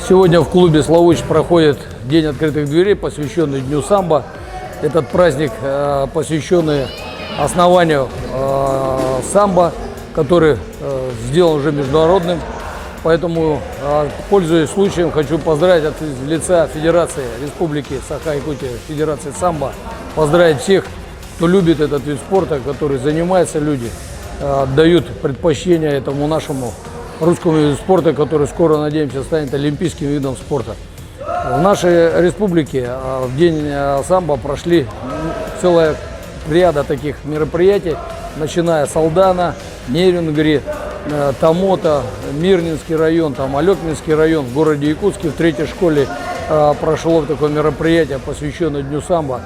Сегодня в клубе «Славутич» проходит День открытых дверей, посвященный Дню самбо. Этот праздник посвященный основанию самбо, который сделан уже международным. Поэтому, пользуясь случаем, хочу поздравить от лица Федерации Республики Саха-Якутия, Федерации самбо, поздравить всех, кто любит этот вид спорта, который занимается, люди дают предпочтение этому нашему русскому виду спорта, который скоро, надеемся, станет олимпийским видом спорта. В нашей республике в день самбо прошли целая ряда таких мероприятий, начиная с Алдана, Нерюнгри, Тамота, Мирнинский район, Алекминский район. В городе Якутске в 3-й школе прошло такое мероприятие, посвященное Дню самбо.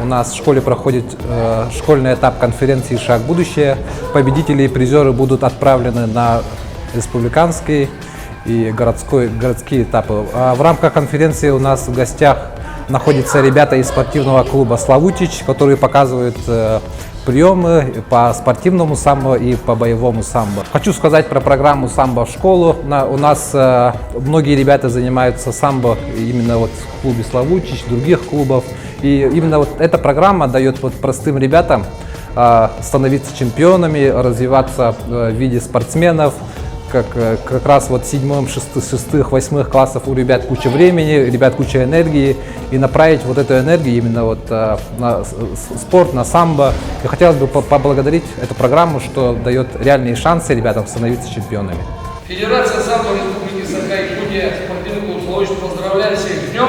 У нас в школе проходит школьный этап конференции «Шаг в будущее». Победители и призеры будут отправлены на республиканский и городские этапы. В рамках конференции у нас в гостях находятся ребята из спортивного клуба «Славутич», которые показывают приемы по спортивному самбо и по боевому самбо. Хочу сказать про программу самбо в школу. У нас многие ребята занимаются самбо именно вот в клубе «Славутич», других клубов. И именно вот эта программа дает вот простым ребятам становиться чемпионами, развиваться в виде спортсменов. Как раз вот 7, 6, 8 классов у ребят куча времени, ребят куча энергии, и направить вот эту энергию именно вот на спорт, на самбо. И хотелось бы поблагодарить эту программу, что дает реальные шансы ребятам становиться чемпионами. Федерация самбо Республики Саха-Якутия, спортивный клуб «Славутич» поздравляю всех с днем.